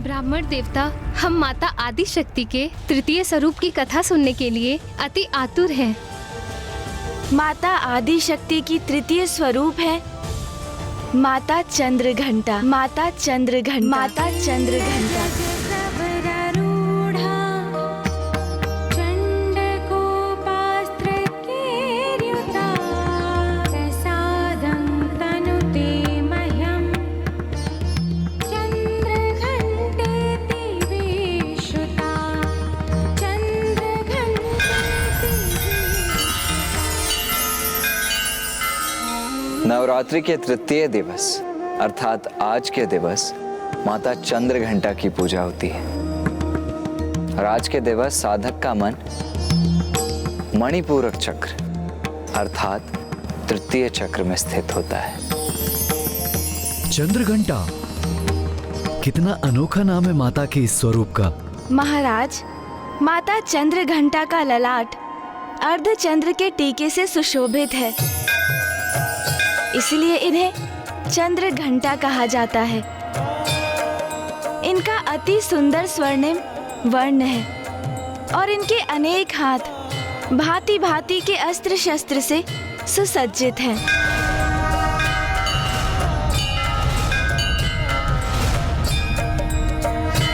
ब्राह्मण देवता, हम माता आदि शक्ति के तृतीय स्वरूप की कथा सुनने के लिए अति आतुर हैं। माता आदि शक्ति की तृतीय स्वरूप है माता चंद्रघंटा। माता चंद्रघंटा। माता चंद्रघंटा। नवरात्रि के तृतीय दिवस अर्थात आज के दिवस माता चंद्रघंटा की पूजा होती है। और आज के दिवस साधक का मन मणिपूरक चक्र अर्थात तृतीय चक्र में स्थित होता है। चंद्रघंटा, कितना अनोखा नाम है माता के इस स्वरूप का। महाराज, माता चंद्रघंटा का ललाट अर्धचंद्र के टीके से सुशोभित है, इसलिए इन्हें चंद्रघंटा कहा जाता है। इनका अति सुंदर स्वर्णिम वर्ण है और इनके अनेक हाथ भांति भांति के अस्त्र शस्त्र से सुसज्जित हैं।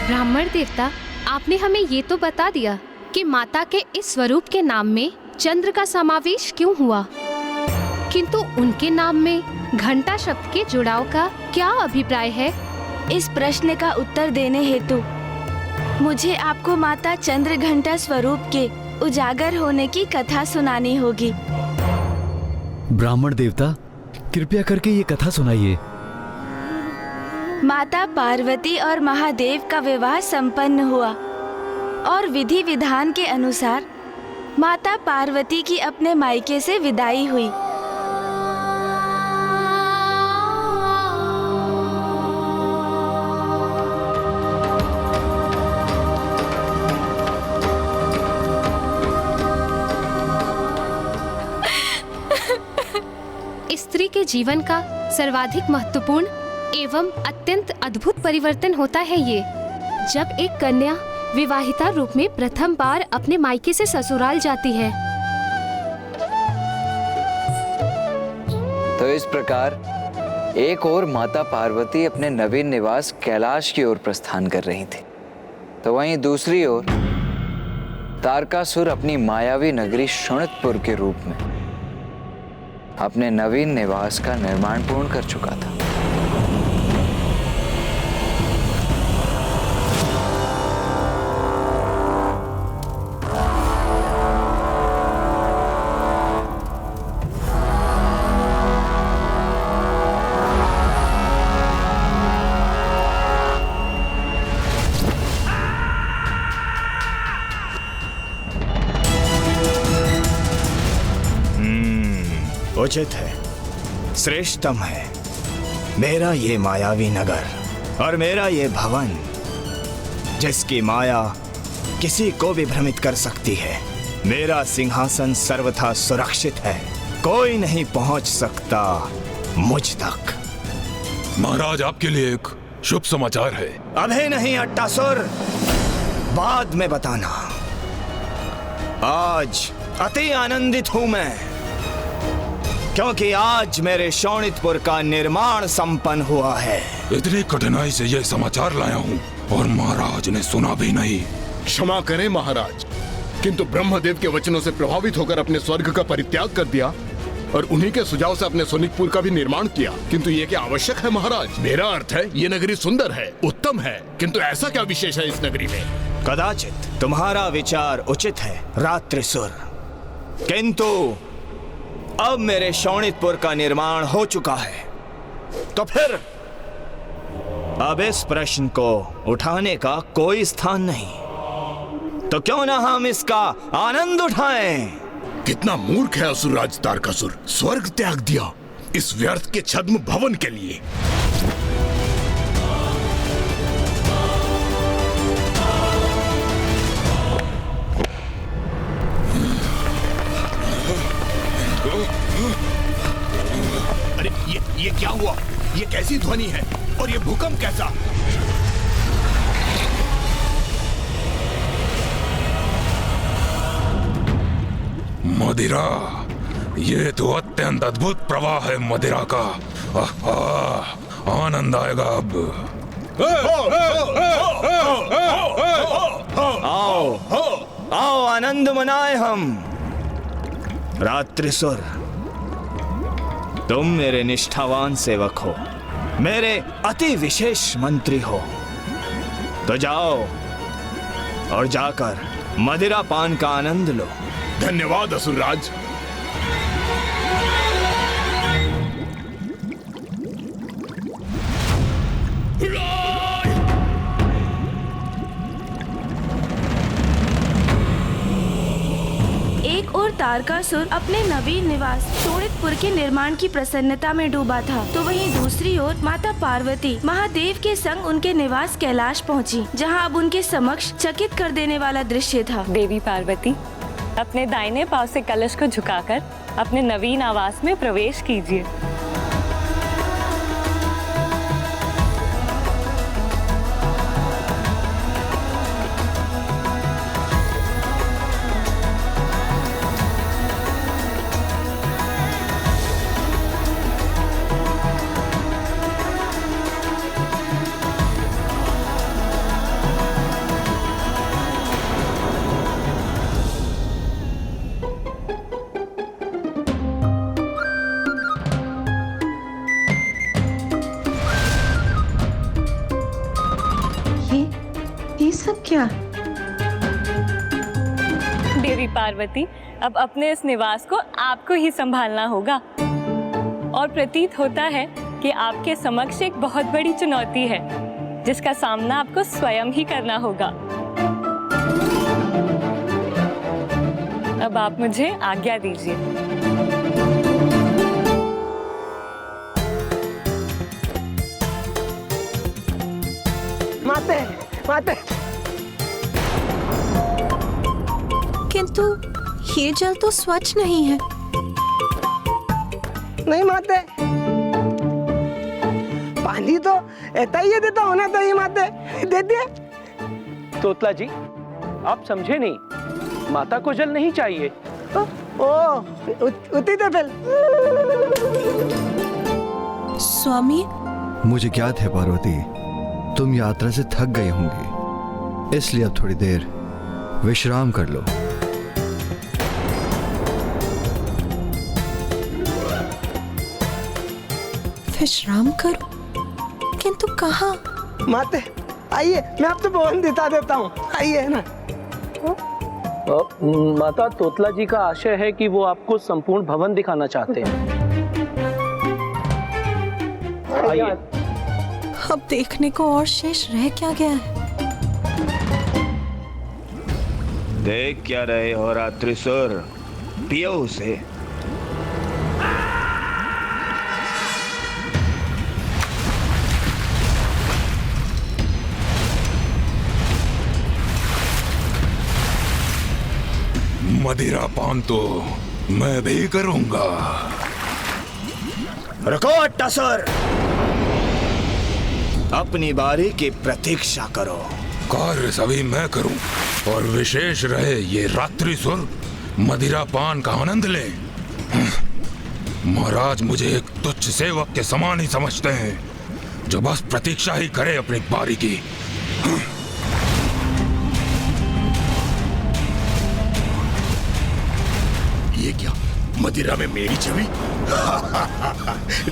ब्राह्मण देवता, आपने हमें ये तो बता दिया कि माता के इस स्वरूप के नाम में चंद्र का समावेश क्यों हुआ, किंतु उनके नाम में घंटा शब्द के जुड़ाव का क्या अभिप्राय है? इस प्रश्न का उत्तर देने हेतु मुझे आपको माता चंद्रघंटा स्वरूप के उजागर होने की कथा सुनानी होगी। ब्राह्मण देवता, कृपया करके ये कथा सुनाइए। माता पार्वती और महादेव का विवाह संपन्न हुआ और विधि विधान के अनुसार माता पार्वती की अपने मायके से विदाई हुई। स्त्री के जीवन का सर्वाधिक महत्वपूर्ण एवं अत्यंत अद्भुत परिवर्तन होता है ये, जब एक कन्या विवाहिता रूप में प्रथम बार अपने मायके से ससुराल जाती है। तो इस प्रकार एक ओर माता पार्वती अपने नवीन निवास कैलाश की ओर प्रस्थान कर रही थी, तो वहीं दूसरी ओर तारकासुर अपनी मायावी नगरी शोणितपुर के रूप में अपने नवीन निवास का निर्माण पूर्ण कर चुका था। उचित है, श्रेष्ठतम है मेरा ये मायावी नगर और मेरा ये भवन, जिसकी माया किसी को भी भ्रमित कर सकती है। मेरा सिंहासन सर्वथा सुरक्षित है, कोई नहीं पहुंच सकता मुझ तक। महाराज, आपके लिए एक शुभ समाचार है। अभी नहीं अट्टासुर, बाद में बताना। आज अति आनंदित हूं मैं, क्योंकि आज मेरे शोणितपुर का निर्माण संपन्न हुआ है। इतनी कठिनाई से यह समाचार लाया हूँ और महाराज ने सुना भी नहीं। क्षमा करें महाराज, किंतु ब्रह्मदेव के वचनों से प्रभावित होकर अपने स्वर्ग का परित्याग कर दिया और उन्हीं के सुझाव से अपने सोनिकपुर का भी निर्माण किया। किंतु ये क्या आवश्यक है महाराज? मेरा अर्थ है, ये नगरी सुंदर है, उत्तम है, किंतु ऐसा क्या विशेष है इस नगरी में? कदाचित तुम्हारा विचार उचित है रात्रिसुर, किंतु अब मेरे शोणितपुर का निर्माण हो चुका है, तो फिर अब इस प्रश्न को उठाने का कोई स्थान नहीं। तो क्यों ना हम इसका आनंद उठाएं? कितना मूर्ख है असुरराज तारकासुर, स्वर्ग त्याग दिया इस व्यर्थ के छद्म भवन के लिए। अरे ये क्या हुआ? ये कैसी ध्वनि है और ये भूकंप कैसा? मदिरा, ये तो अत्यंत अद्भुत प्रवाह है मदिरा का। आनंद आएगा अब। आओ आनंद मनाए हम। रात्रिसुर, तुम मेरे निष्ठावान सेवक हो, मेरे अति विशेष मंत्री हो, तो जाओ और जाकर मदिरा पान का आनंद लो। धन्यवाद असुरराज। एक और तारकासुर अपने नवीन निवास शोणितपुर के निर्माण की प्रसन्नता में डूबा था, तो वहीं दूसरी ओर माता पार्वती महादेव के संग उनके निवास कैलाश पहुंची, जहां अब उनके समक्ष चकित कर देने वाला दृश्य था। देवी पार्वती, अपने दाहिने पांव से कलश को झुकाकर अपने नवीन आवास में प्रवेश कीजिए। ये सब क्या? देवी पार्वती, अब अपने इस निवास को आपको ही संभालना होगा और प्रतीत होता है कि आपके समक्ष एक बहुत बड़ी चुनौती है, जिसका सामना आपको स्वयं ही करना होगा। अब आप मुझे आज्ञा दीजिए। माते, माते। किंतु ये जल तो स्वच्छ नहीं है। नहीं माते, पानी तो ऐसा ही देता होना चाहिए माते, दे दिए। तोतला जी, आप समझे नहीं, माता को जल नहीं चाहिए। उती तो फिर। स्वामी, मुझे ज्ञात है पार्वती, तुम यात्रा से थक गए होंगे, इसलिए अब थोड़ी देर विश्राम कर लो। विश्राम करो? किंतु कहाँ? माते आइए, मैं आपको भवन दिखा देता हूँ, आइए ना। माता, तोतला जी का आशय है कि वो आपको संपूर्ण भवन दिखाना चाहते हैं। आइए। अब देखने को और शेष रह क्या गया है? देख क्या रहे हो रात्रिसुर, पियो उसे। मदिरा पान तो मैं भी करूंगा। रुको अट्टासुर, अपनी बारी की प्रतीक्षा करो। कार्य सभी मैं करूं और विशेष रहे ये रात्रिसुर मदिरा पान का आनंद ले। महाराज मुझे एक तुच्छ सेवक के समान ही समझते हैं, जो बस प्रतीक्षा ही करे अपनी बारी की। ये क्या? मदिरा में मेरी छवि?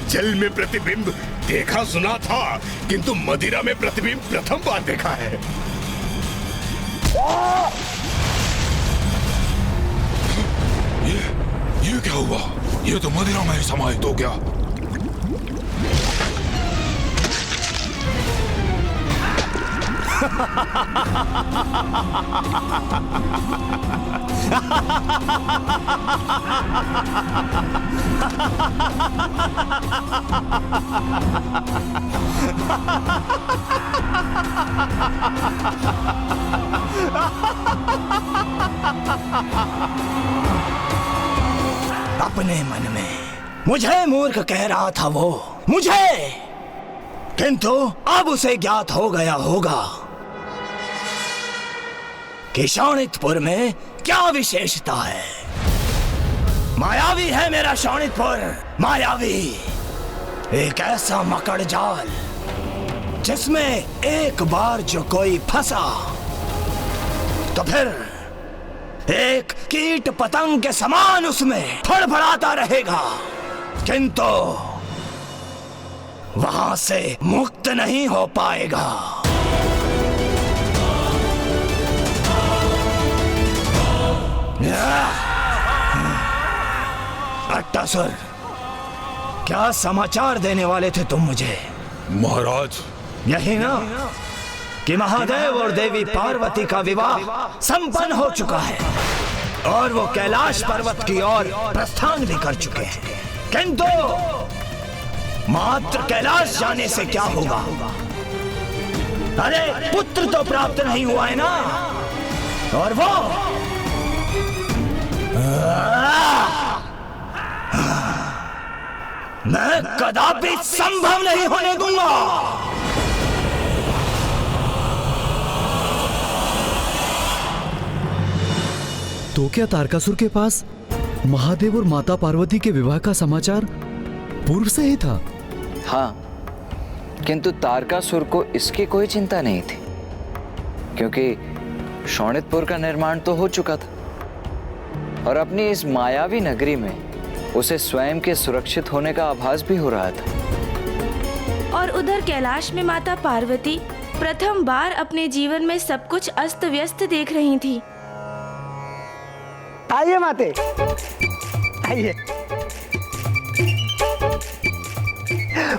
जल में प्रतिबिंब देखा सुना था, किंतु मदिरा में प्रतिबिंब प्रथम बार देखा है। ये क्या हुआ? ये तो मदिरा में ही समाहित हो गया। अपने मन में मुझे मूर्ख कह रहा था वो, मुझे, किंतु अब उसे ज्ञात हो गया होगा कि शोणितपुर में क्या विशेषता है। मायावी है मेरा शोणितपुर, मायावी। एक ऐसा मकड़ जाल जिसमें एक बार जो कोई फंसा तो फिर एक कीट पतंग के समान उसमें फड़फड़ाता रहेगा, किंतु वहां से मुक्त नहीं हो पाएगा। अट्टासुर, क्या समाचार देने वाले थे तुम मुझे? महाराज, यही ना कि महादेव और देवी पार्वती का विवाह संपन्न हो चुका है और वो कैलाश पर्वत की ओर प्रस्थान भी कर चुके हैं, किंतु मात्र कैलाश जाने से क्या होगा? अरे पुत्र तो प्राप्त नहीं हुआ है ना, और वो मैं कदापि संभव नहीं होने दूंगा। तो क्या तारकासुर के पास महादेव और माता पार्वती के विवाह का समाचार पूर्व से ही था? हाँ, किंतु तारकासुर को इसकी कोई चिंता नहीं थी, क्योंकि शोणितपुर का निर्माण तो हो चुका था और अपनी इस मायावी नगरी में उसे स्वयं के सुरक्षित होने का आभास भी हो रहा था। और उधर कैलाश में माता पार्वती प्रथम बार अपने जीवन में सब कुछ अस्त व्यस्त देख रही थी। आइए माते, आइए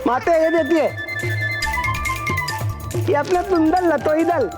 माते, ये देखिए, ये अपना तुंदल लतोई दल।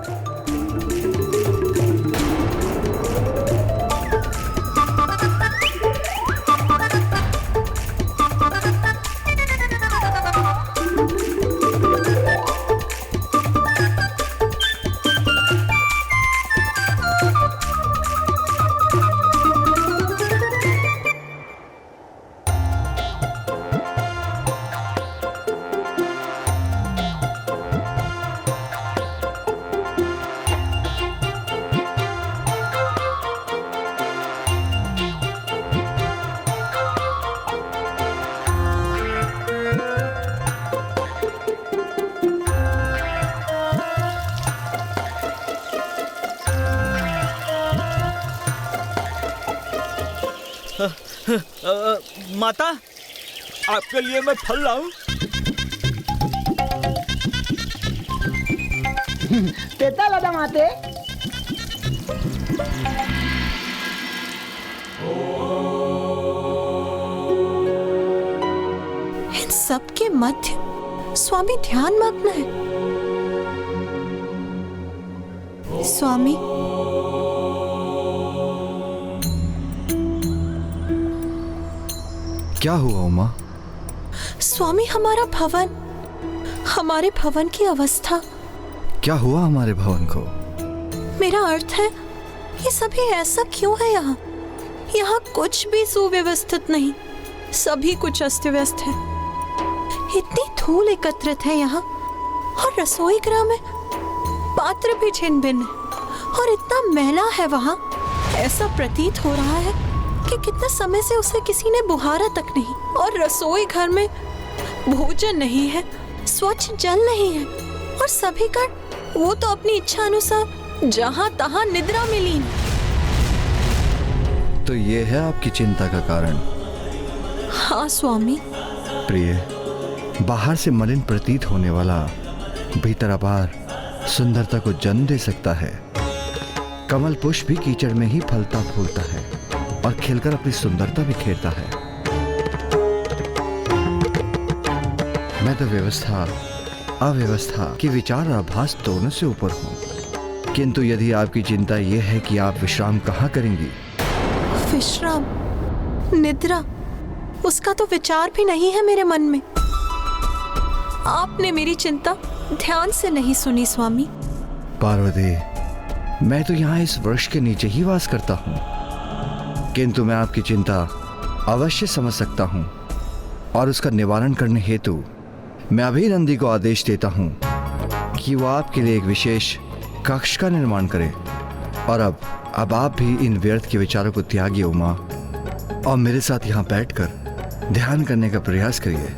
माता, आपके लिए मैं फल लाऊं? देता लदा माते। इन सब के मध्य स्वामी ध्यान मग्न है। स्वामी, क्या हुआ उमा? स्वामी, हमारा भवन, हमारे भवन की अवस्था। क्या हुआ हमारे भवन को? मेरा अर्थ है, ये सभी ऐसा क्यों है यहाँ? यहाँ कुछ भी सुव्यवस्थित नहीं, सभी कुछ अस्त व्यस्त है। इतनी धूल एकत्रित है यहाँ, और रसोई गृह में पात्र भी छिन्न भिन्न है, और इतना मैला है वहाँ। ऐसा प्रतीत हो रहा है कि कितने समय से उसे किसी ने बुहारा तक नहीं, और रसोई घर में भोजन नहीं है, स्वच्छ जल नहीं है, और सभी का वो तो अपनी इच्छा अनुसार जहां तहां निद्रा में लीन। तो ये है आपकी चिंता का कारण? हाँ स्वामी। प्रिय, बाहर से मलिन प्रतीत होने वाला भीतर अपार सुंदरता को जन्म दे सकता है। कमल पुष्प भी कीचड़ में ही फलता फूलता है और खिलकर अपनी सुंदरता बिखेरता है। मैं तो व्यवस्था अव्यवस्था की विचार आभास दोनों से ऊपर हूँ, किंतु यदि आपकी चिंता यह है कि आप विश्राम कहाँ करेंगी? विश्राम, निद्रा, उसका तो विचार भी नहीं है मेरे मन में। आपने मेरी चिंता ध्यान से नहीं सुनी स्वामी। पार्वती, मैं तो यहाँ इस वृक्ष के नीचे ही वास करता हूँ, किंतु मैं आपकी चिंता अवश्य समझ सकता हूँ और उसका निवारण करने हेतु मैं अभी नंदी को आदेश देता हूँ कि वो आपके लिए एक विशेष कक्ष का निर्माण करे। और अब आप भी इन व्यर्थ के विचारों को त्यागिए उमा, और मेरे साथ यहाँ बैठकर ध्यान करने का प्रयास करिए,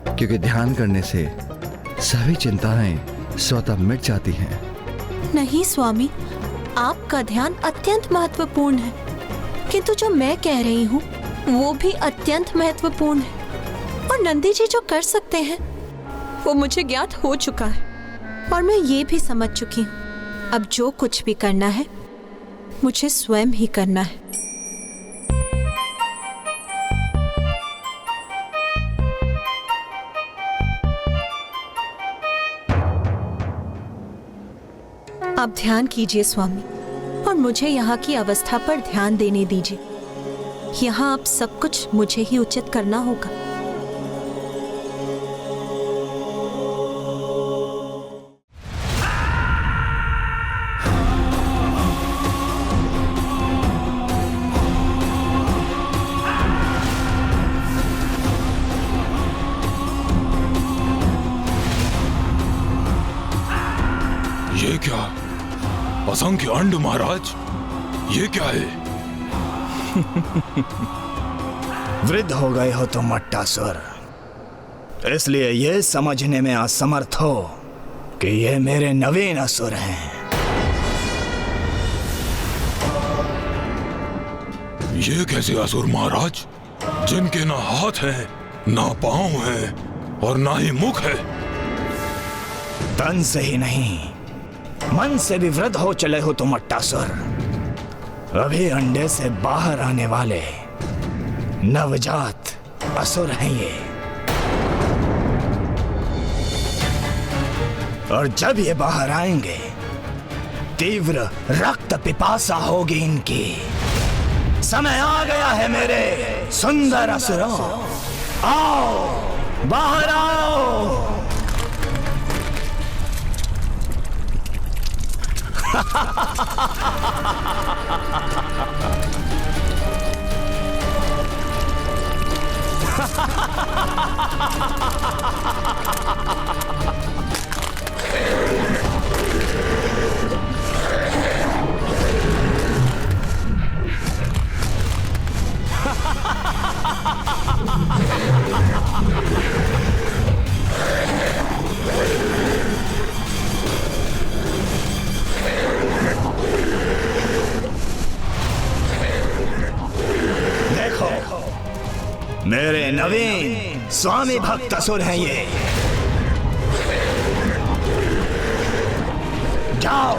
क्योंकि ध्यान करने से सभी चिंताएं स्वतः मिट जाती हैं। नहीं स्वामी, आपका ध्यान अत्यंत महत्वपूर्ण है, किंतु जो मैं कह रही हूँ वो भी अत्यंत महत्वपूर्ण है। और नंदी जी जो कर सकते हैं वो मुझे ज्ञात हो चुका है, और मैं ये भी समझ चुकी हूँ अब जो कुछ भी करना है मुझे स्वयं ही करना है। आप ध्यान कीजिए स्वामी, और मुझे यहाँ की अवस्था पर ध्यान देने दीजिए। यहाँ अब सब कुछ मुझे ही उचित करना होगा। ये क्या? असंख्य अंड महाराज, ये क्या है? वृद्ध हो गए हो तुम मट्टासुर, इसलिए ये समझने में असमर्थ हो कि ये मेरे नवीन असुर हैं। ये कैसे असुर महाराज, जिनके ना हाथ हैं, ना पांव हैं और ना ही मुख है? तन से ही नहीं, मन से भी वृद्ध हो चले हो तुम मट्टासुर। अभी अंडे से बाहर आने वाले नवजात असुर हैं ये। और जब ये बाहर आएंगे तीव्र रक्त पिपासा होगी इनकी। समय आ गया है मेरे सुंदर असुरों, आओ बाहर आओ। मेरे नवीन स्वामी भक्त असुर हैं ये। जाओ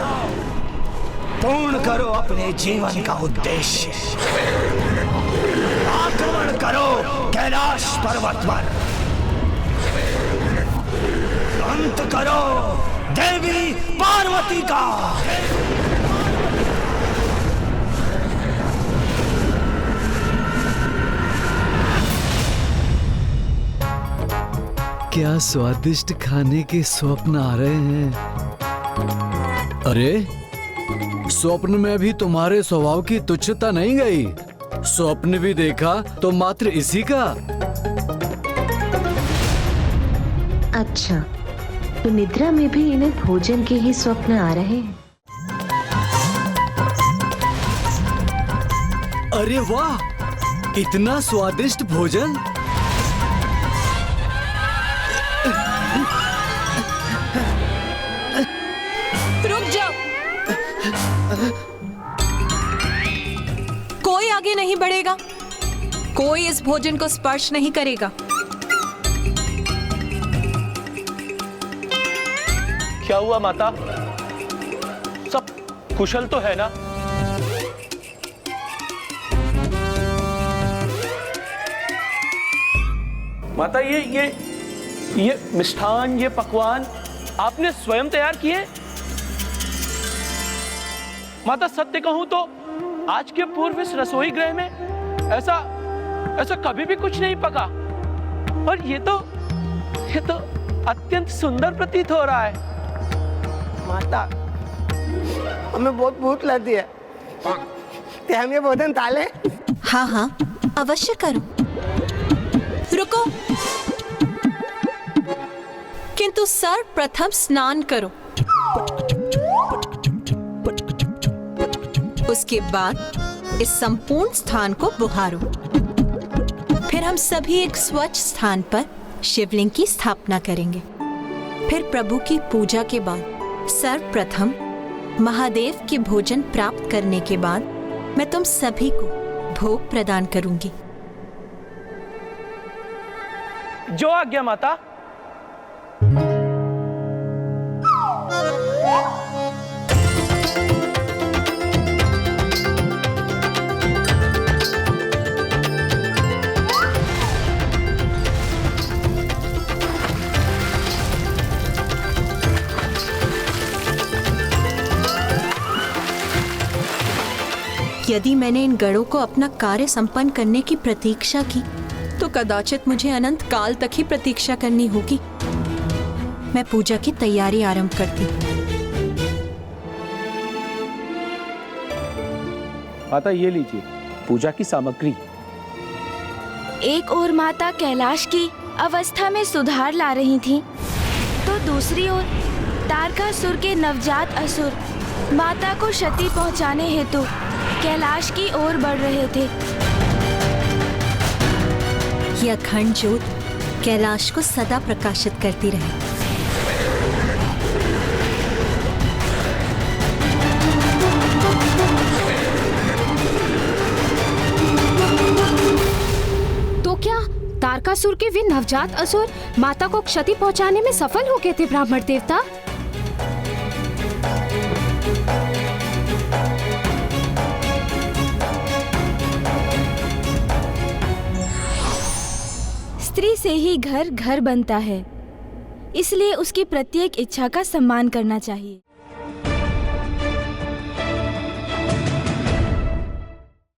पूर्ण करो अपने जीवन का उद्देश्य। आक्रमण करो कैलाश पर्वत पर, अंत करो देवी पार्वती का। क्या स्वादिष्ट खाने के स्वप्न आ रहे हैं। अरे, स्वप्न में भी तुम्हारे स्वभाव की तुच्छता नहीं गई। स्वप्न भी देखा तो मात्र इसी का। अच्छा, तो निद्रा में भी इन्हें भोजन के ही स्वप्न आ रहे हैं। अरे वाह, इतना स्वादिष्ट भोजन। रुक जाओ, कोई आगे नहीं बढ़ेगा, कोई इस भोजन को स्पर्श नहीं करेगा। क्या हुआ माता? सब कुशल तो है ना? माता, ये मिष्ठान, ये पकवान आपने स्वयं तैयार किए? माता, सत्य कहूं तो आज के पूर्व इस रसोई गृह में ऐसा कभी भी कुछ नहीं पका, और ये तो अत्यंत सुंदर प्रतीत हो रहा है। माता, हमें बहुत भूख लगी है, ते हम ये भोजन ताले? हाँ हाँ, अवश्य करो। रुको, किंतु सर्वप्रथम स्नान करो। उसके बाद इस संपूर्ण स्थान को बुहारो। फिर हम सभी एक स्वच्छ स्थान पर शिवलिंग की स्थापना करेंगे। फिर प्रभु की पूजा के बाद सर्वप्रथम महादेव के भोजन प्राप्त करने के बाद मैं तुम सभी को भोग प्रदान करूंगी। जो आज्ञा माता। यदि मैंने इन गढ़ों को अपना कार्य संपन्न करने की प्रतीक्षा की तो कदाचित मुझे अनंत काल तक ही प्रतीक्षा करनी होगी। मैं पूजा की तैयारी आरंभ करती हूँ। माता ये लीजिए पूजा की सामग्री। एक ओर माता कैलाश की अवस्था में सुधार ला रही थीं, तो दूसरी ओर तारकासुर के नवजात असुर माता को क्षति पहुंचाने हेतु कैलाश की ओर बढ़ रहे थे। यह अखंड ज्योत कैलाश को सदा प्रकाशित करती रहे। तो क्या तारकासुर के वे नवजात असुर माता को क्षति पहुंचाने में सफल हो गए थे ब्राह्मण देवता? स्त्री से ही घर घर बनता है, इसलिए उसकी प्रत्येक इच्छा का सम्मान करना चाहिए।